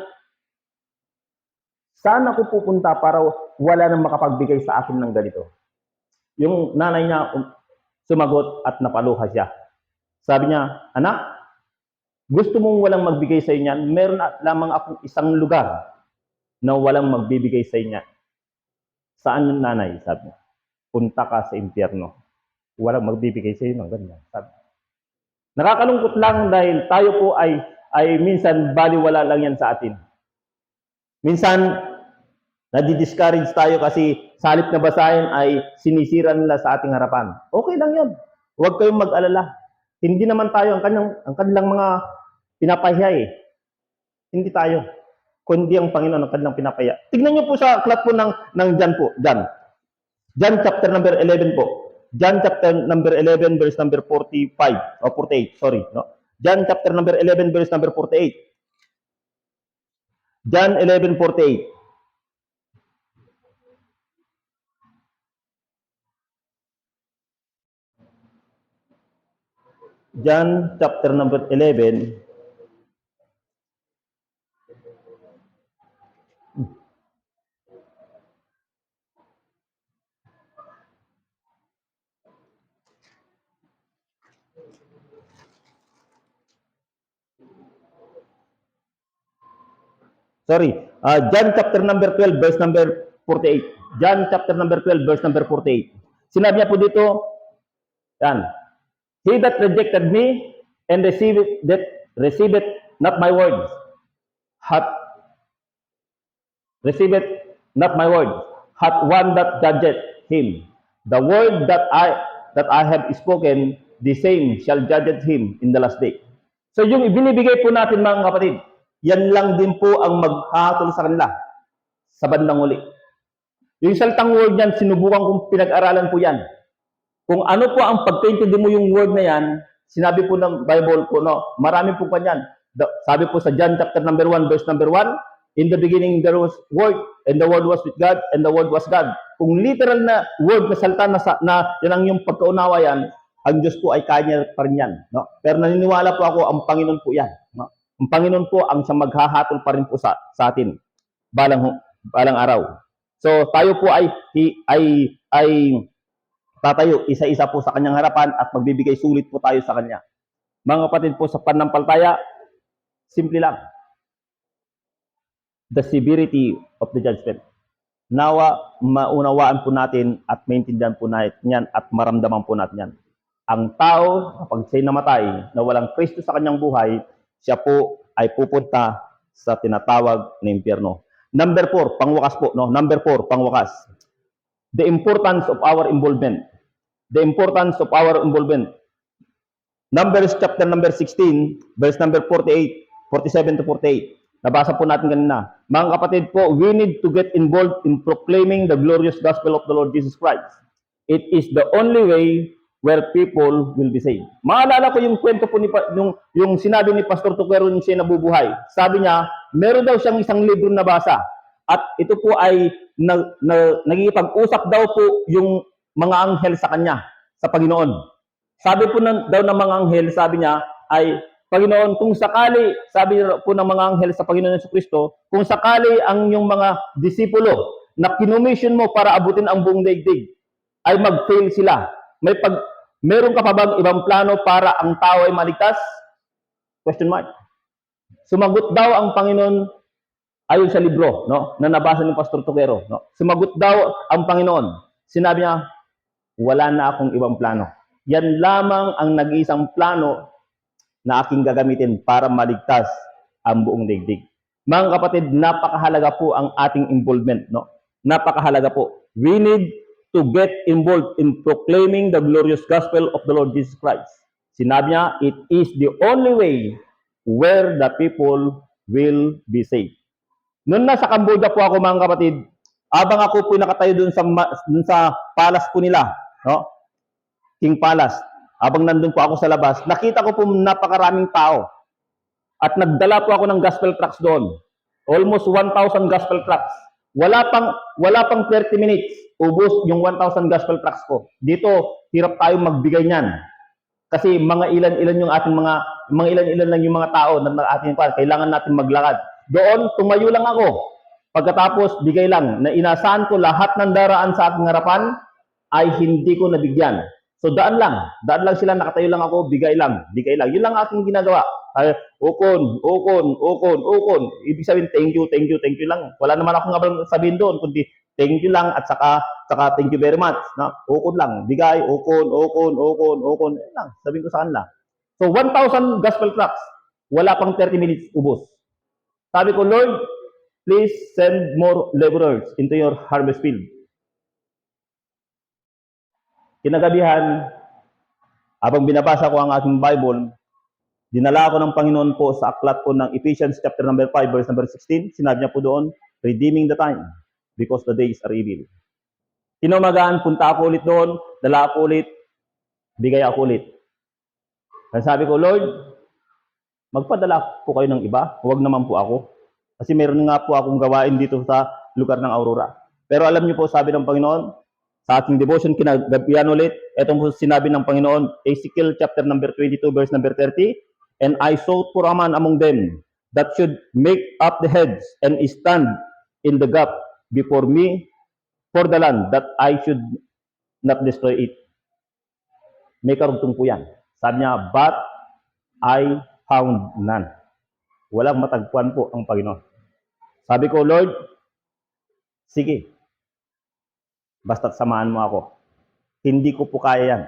saan ako pupunta para wala nang makapagbigay sa akin ng ganito? Yung nanay niya sumagot at napaluha siya. Sabi niya, anak, gusto mong walang magbigay sa inyo, meron lamang akong isang lugar na walang magbibigay sa inyo. Saan yung nanay? Sabi niya, punta ka sa impyerno. Walang magbibigay sa inyo ng ganyan. Sabi niya. Nakakalungkot lang dahil tayo po ay minsan baliwala lang yan sa atin. Minsan, nadi-discourage tayo kasi sa halip na basahin ay sinisira nila sa ating harapan. Okay lang yun. Huwag kayong mag-alala. Hindi naman tayo ang kanilang mga pinapahiya eh. Hindi tayo. Kundi ang Panginoon ang kanilang pinapahiya. Tignan niyo po sa aklat po ng John po. John chapter number 11 po. John chapter number 11 verse number 45 o 48, sorry, no. John chapter number 11 verse number 48. John 11:48. John chapter number 11. Sorry, John chapter number 12 verse number 48. John chapter number 12 verse number 48. Sinabi niya po dito, yan, he that rejected me and receiveth not my words, hath receiveth not my words, hath one that judgeth him. The word that I have spoken, the same shall judge him in the last day. So yung ibinibigay po natin mga kapatid, yan lang din po ang maghahatol sa kanila sa bandang huli. Yung salitang word niyan, sinubukan kong pinag-aralan po yan. Kung ano po ang pagkaintindi mo yung word na yan, sinabi po ng Bible po, no, marami po pa yan. Sabi po sa John chapter number 1, verse number 1, in the beginning there was word, and the word was with God, and the word was God. Kung literal na word na salita na yan ang yung pagkaunawa yan, ang Diyos po ay kanya pa rin yan. No? Pero naniniwala po ako, ang Panginoon po yan. No? Ang Panginoon po ang siyang maghahatol pa rin po sa atin balang araw. So tayo po ay tatayo isa-isa po sa kanyang harapan at magbibigay sulit po tayo sa kanya. Mga kapatid po sa pananampalataya, simple lang. The severity of the judgment. Nawa, maunawaan po natin at maintindihan po natin yan at maramdaman po natin yan. Ang tao, kapag siya'y namatay na walang Kristo sa kanyang buhay, siya po ay pupunta sa tinatawag na impyerno. Number 4, pangwakas po, no? Number 4, pangwakas. The importance of our involvement. The importance of our involvement. Numbers chapter number 16, verse number 47 to 48. Nabasa po natin kanina. Mga kapatid po, we need to get involved in proclaiming the glorious gospel of the Lord Jesus Christ. It is the only way where people will be saved. Maalala ko yung kwento po yung sinabi ni Pastor Tuquero nung siya nabubuhay. Sabi niya, meron daw siyang isang libro na basa. At ito po ay nagigipag-usap daw po yung mga anghel sa kanya, sa Panginoon. Sabi po daw ng mga anghel, sabi niya, ay, Panginoon, kung sakali, sabi po ng mga anghel sa Panginoon Jesucristo, kung sakali ang yung mga disipulo na kinumission mo para abutin ang buong daigdig, ay mag-fail sila. Meron ka pa bang ibang plano para ang tao ay maligtas? Question mark. Sumagot daw ang Panginoon ayon sa libro, no, na nabasa ni Pastor Tuquero, no. Sumagot daw ang Panginoon. Sinabi niya, wala na akong ibang plano. Yan lamang ang nag-iisang plano na aking gagamitin para maligtas ang buong daigdig. Mga kapatid, napakahalaga po ang ating involvement, no? Napakahalaga po. We need to get involved in proclaiming the glorious gospel of the Lord Jesus Christ. Sinabi niya, it is the only way where the people will be saved. Noon nasa Cambodia po ako mga kapatid, abang ako po nakatayo dun sa palace po nila, no? King Palace. habang nandun po ako sa labas, nakita ko po napakaraming tao. At nagdala po ako ng gospel tracts doon. Almost 1,000 gospel tracts. Wala pang 30 minutes, ubos yung 1,000 gospel tracts ko. Dito, hirap tayong magbigay niyan. Kasi mga ilan-ilan yung ating mga ilan-ilan lang yung mga tao na ating kailangan natin maglakad. Doon, tumayo lang ako. Pagkatapos, bigay lang. Na inasahan ko lahat ng daraan sa aking harapan ay hindi ko nabigyan. So daan lang sila, nakatayo lang ako, bigay lang. Yun lang aking ginagawa. Ukon. Ibig sabihin, thank you lang. Wala naman akong sabihin doon, kundi thank you lang at saka thank you very much. Na, ukon lang, bigay, ukon. Yan lang, sabihin ko sa kanila. So 1,000 gospel tracts, wala pang 30 minutes, ubos. Sabi ko, Lord, please send more laborers into your harvest field. Kinagabihan, habang binabasa ko ang aking Bible, dinala ako ng Panginoon po sa aklat po ng Ephesians chapter number 5, verse number 16. Sinabi niya po doon, redeeming the time because the days are evil. Kinamagaan, punta ako ulit doon, dala ako ulit, bigay ako ulit. Kaya sabi ko, Lord, magpadala po kayo ng iba, huwag naman po ako. Kasi meron nga po akong gawain dito sa lugar ng Aurora. Pero alam niyo po, sabi ng Panginoon, sa ating devotion, kinagabihan ulit, itong sinabi ng Panginoon, Ezekiel chapter number 22, verse number 30, and I sought for a man among them that should make up the heads and stand in the gap before me for the land, that I should not destroy it. May karugtong po yan. Sabi niya, but I found none. Walang matagpuan po ang Panginoon. Sabi ko, Lord, sige, basta't samahan mo ako. Hindi ko po kaya yan.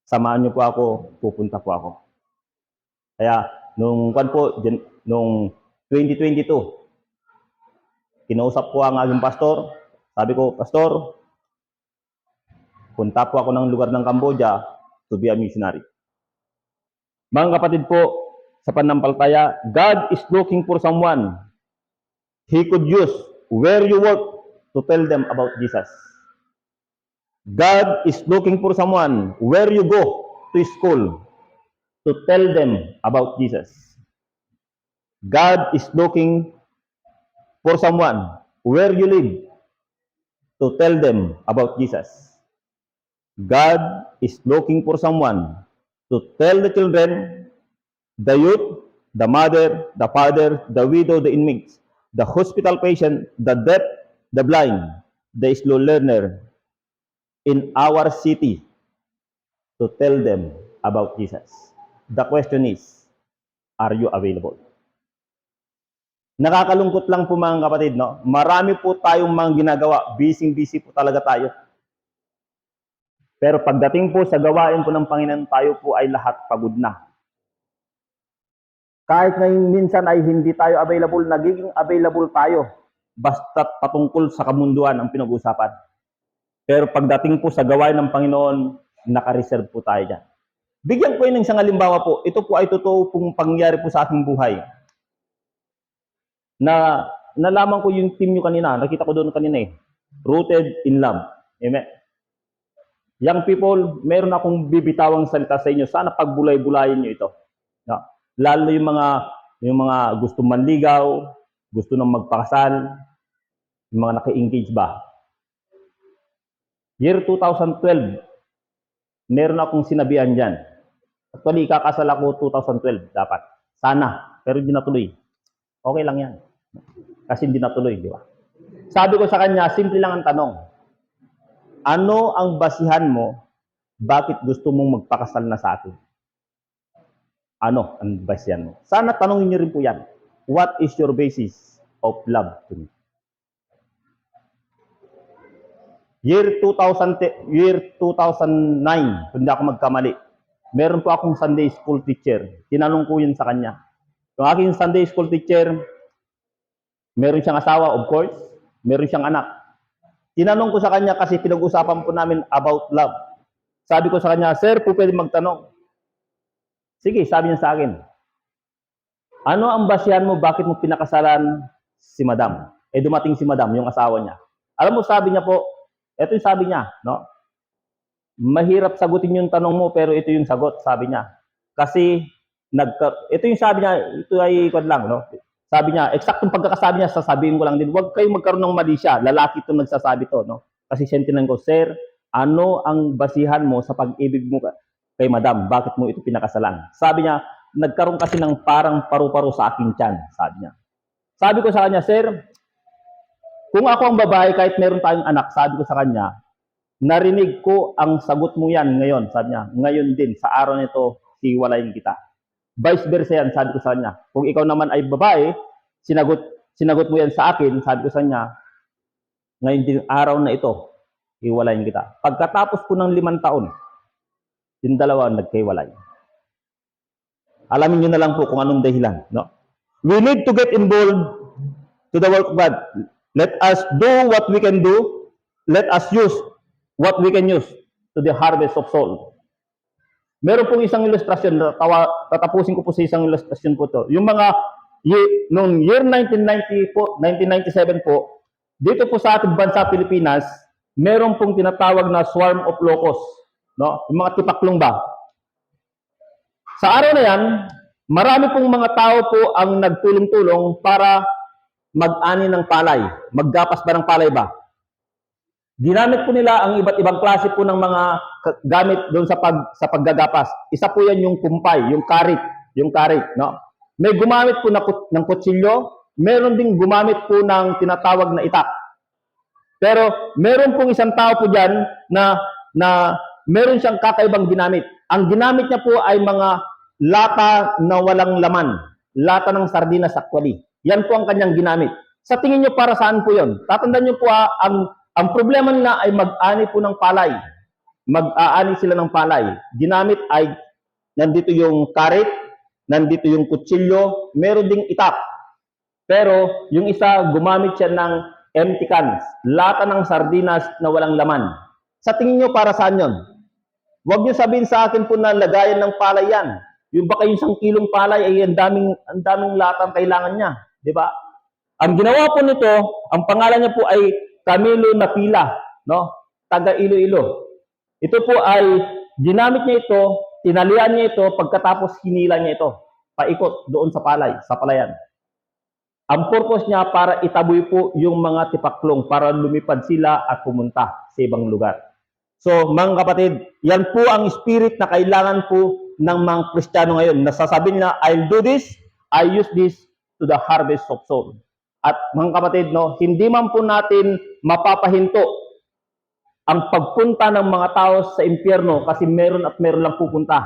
Samahan niyo po ako, pupunta po ako. Kaya, nung 2022, kinausap ko ang aking pastor. Sabi ko, Pastor, punta po ako ng lugar ng Cambodia to be a missionary. Mga kapatid po, sa pananampalataya, God is looking for someone He could use where you work to tell them about Jesus. God is looking for someone where you go to school to tell them about Jesus. God is looking for someone where you live to tell them about Jesus. God is looking for someone to tell the children, the youth, the mother, the father, the widow, the inmates, the hospital patient, the deaf, the blind, the slow learner in our city to tell them about Jesus. The question is, are you available? Nakakalungkot lang po mga kapatid, no? Marami po tayong mga ginagawa. Busy po talaga tayo. Pero pagdating po sa gawain po ng Panginoon, tayo po ay lahat pagod na. Kahit ngayon minsan ay hindi tayo available, nagiging available tayo. Basta't patungkol sa kamunduan ang pinag-usapan. Pero pagdating po sa gawain ng Panginoon, naka-reserve po tayo dyan. Bigyan ko yun ng isang halimbawa po. Ito po ay totoo pong pangyayari po sa aking buhay. Na nalaman ko yung team nyo kanina. Nakita ko doon kanina eh. Rooted in love. Amen. Young people, meron akong bibitawang salita sa inyo. Sana pagbulay-bulayin nyo ito. No? Lalo yung mga gusto manligaw, gusto nang magpakasal, yung mga naka-engage ba. Year 2012, meron akong sinabihan dyan. Actually, kakasal ako 2012 dapat. Sana, pero hindi natuloy. Okay lang yan. Kasi hindi natuloy, di ba? Sabi ko sa kanya, simple lang ang tanong. Ano ang basihan mo, bakit gusto mong magpakasal na sa akin? Ano ang basihan mo? Sana tanongin niyo rin po yan. What is your basis of love to me? Year 2009, kung hindi ako magkamali, meron po akong Sunday school teacher. Tinanong ko yun sa kanya. Yung aking Sunday school teacher, meron siyang asawa, of course. Meron siyang anak. Tinanong ko sa kanya kasi pinag-usapan po namin about love. Sabi ko sa kanya, Sir, po pwede magtanong. Sige, sabi niya sa akin. Ano ang basihan mo, bakit mo pinakasalan si Madam? Dumating si Madam, yung asawa niya. Alam mo, sabi niya po, ito yung sabi niya, no? mahirap sagutin yung tanong mo pero ito yung sagot, sabi niya. Kasi ito yung sabi niya, ito ay ikon lang, no? Sabi niya, eksaktong pagkakasabi niya, sasabihin ko lang din, huwag kayong magkaroon ng mali siya. Lalaki itong nagsasabi to, no? Kasi siya tinanong ko, Sir, ano ang basihan mo sa pag-ibig mo kay Madam? Bakit mo ito pinakasalan? Sabi niya, nagkaroon kasi ng parang paru-paro sa aking tiyan, sabi niya. Sabi ko sa kanya, Sir, kung ako ang babae, kahit meron tayong anak, sabi ko sa kanya, narinig ko ang sagot mo yan ngayon, sabi niya, ngayon din, sa araw nito, hiwalayin kita. Vice versa yan, sabi ko sa kanya. Kung ikaw naman ay babae, sinagot mo yan sa akin, sabi ko sa kanya, ngayon din araw na ito, hiwalayin kita. Pagkatapos ko ng 5 taon, yung dalawa nagkahiwalay. Alamin nyo na lang po kung anong dahilan. No? We need to get involved to the work of God. Let us do what we can do. Let us use what we can use to the harvest of soul. Meron pong isang ilustrasyon, tatapusin ko po sa isang ilustrasyon po to. Yung mga, noong year 1990 po, 1997 po, dito po sa ating bansa Pilipinas, meron pong tinatawag na swarm of locusts. No? Yung mga tipaklong ba? Sa araw na yan, marami pong mga tao po ang nagtulong-tulong para mag-ani ng palay. Maggapas ba ng palay ba? Ginamit po nila ang iba't ibang klase po ng mga gamit doon sa paggagapas. Isa po yan yung kumpay, yung karit, no? May gumamit po ng kutsilyo, meron ding gumamit po ng tinatawag na itak. Pero meron pong isang tao po diyan na meron siyang kakaibang ginamit. Ang ginamit niya po ay mga lata na walang laman, lata ng sardinas actually. Yan po ang kanyang ginamit. Sa tingin niyo para saan po 'yon? Tatandaan niyo po ang problema nila ay mag-ani po ng palay. Mag-aani sila ng palay. Ginamit ay nandito yung karit, nandito yung kutsilyo, meron ding itak. Pero yung isa gumamit siya ng empty cans, lata ng sardinas na walang laman. Sa tingin niyo para saan 'yon? Huwag niyo sabihin sa akin po na lagayan ng palay yan. Yung baka yung 1 kilong palay ay ang daming latang kailangan niya, di ba? Ang ginawa po nito, ang pangalan niya po ay Camilo Napila, no? Taga Iloilo. Ito po ay ginamit niya ito, tinalian niya ito, pagkatapos hinila niya ito, paikot doon sa palayan. Ang purpose niya para itaboy po yung mga tipaklong para lumipad sila at pumunta sa ibang lugar. So, mga kapatid, yan po ang spirit na kailangan po ng mga Kristiyano ngayon. Nasasabi nila, I'll do this, I use this to the harvest of soul. At mga kapatid, no, hindi man po natin mapapahinto ang pagpunta ng mga tao sa impyerno kasi meron at meron lang pupunta.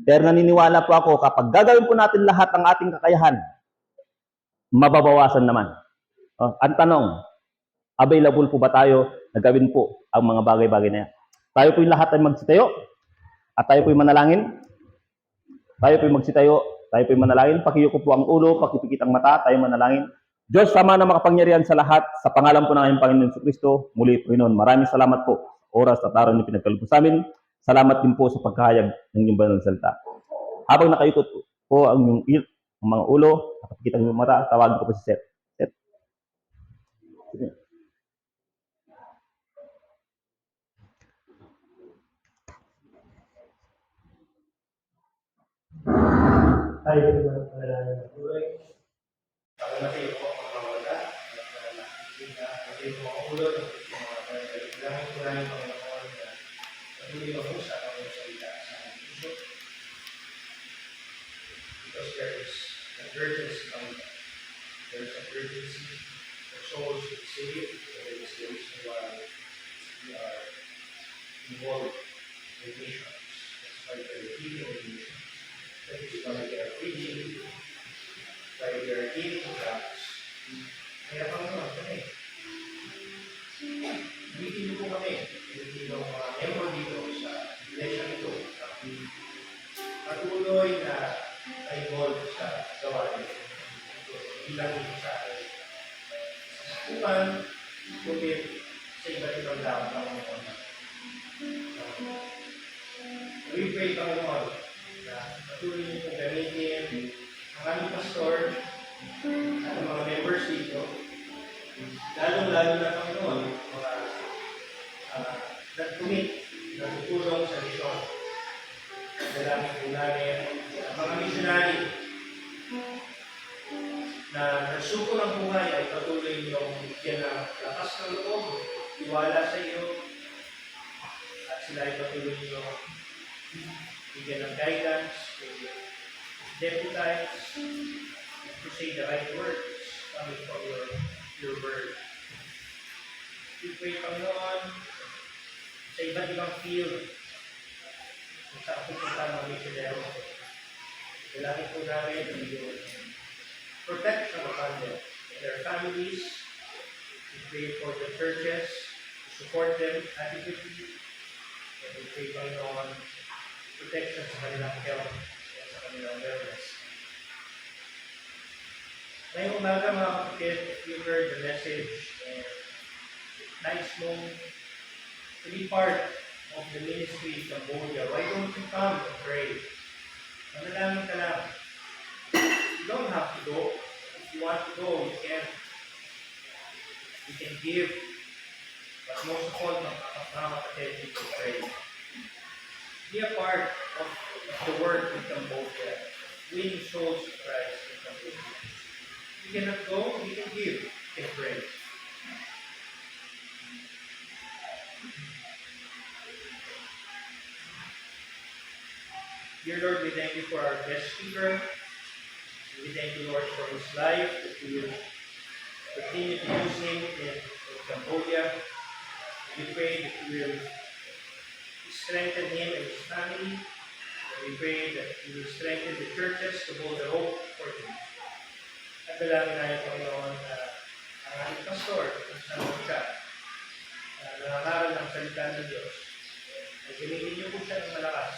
Pero naniniwala po ako, kapag gagawin po natin lahat ng ating kakayahan, mababawasan naman. Ang tanong, available po ba tayo na gawin po ang mga bagay-bagay na yan? Tayo po yung lahat ay magsitayo at tayo po yung manalangin. Tayo po yung magsitayo, tayo po yung manalangin. Pakiyuko po ang ulo, pakipikit ang mata, tayo manalangin. Diyos, sama na makapangyarihan sa lahat, sa pangalan po ng aming Panginoon Kristo, muli po Panginoon, maraming salamat po oras at araw na pinagkaloob sa amin. Salamat din po sa pagkahayag ng inyong banal na salita. Habang nakayukot po ang inyong mga ulo, nakapikit ang inyong mata, tawagin ko po si Seth. Seth. Tayo po mga panalangin ng buhay. Pagkamatay po ang mga mata at nakikita po ang ulo ng mga panalangin po namin Panginoon na patuloy na po sa kanyang salita sa aming puso. Because there is an urgency on that. There is an urgency for souls to be saved. That is the reason why we are involved in missions. That's why we are leading in missions. That is why we are preaching, why we are giving jobs. Kaya Panginoon kami. Hindi po kami. Hindi po mga member dito sa iglesia nito. Patuloy na involved sa gawain. Ilang ito sa akin. Susukan, kundi sa iba't ibang tao ng Panginoon. We pray Panginoon na patuloy niyo pong gamitin ang aming pastor at ang mga members dito. Lalong-lalo na Panginoon, mga nag-commit, nagtutulong na nagsuko ng buhay ay patuloy niyong bigyan ng lakas ng loob, tiwala sa iyo, at sila ay patuloy niyong bigyan ng guidance to deputize, to say the right words coming from your word. We pray, Panginoon, sa iba't ibang field, kung saan pupunta ng misyonero. Kailangan po namin ang iyong protection upon them and their families. We pray for the churches to support them adequately. And we pray, Panginoon, protection sa kanilang health at sa kanilang wellness. Ngayong umaga, mga kapatid, if you heard the message and nice mong to be part of the ministry in Cambodia, why don't you come and pray? Manalangin ka lang. You don't have to go. If you want to go, you can. You can give. But most of all, mga kapatid, you can pray. Be a part of the work in Cambodia, winning souls to Christ in Cambodia. You cannot go, you can give, you can pray. Dear Lord, we thank you for our guest speaker. We thank you, Lord, for his life, that you will continue to use him in Cambodia. We pray that you will strengthen him and his family. And we pray that you will strengthen the churches to hold the hope for him. At dalangin namin, Panginoon, na ang aming pastor, ang sanong siya, na nangangaral ng salita ng Diyos, ay gamitin niyo po siya ng malakas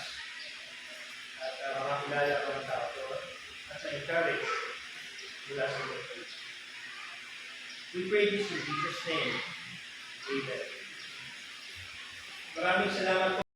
at makakilala ang mga tao doon at sa-encourage mula sa mga faith. We pray this in Jesus' name. Amen. Maraming salamat po.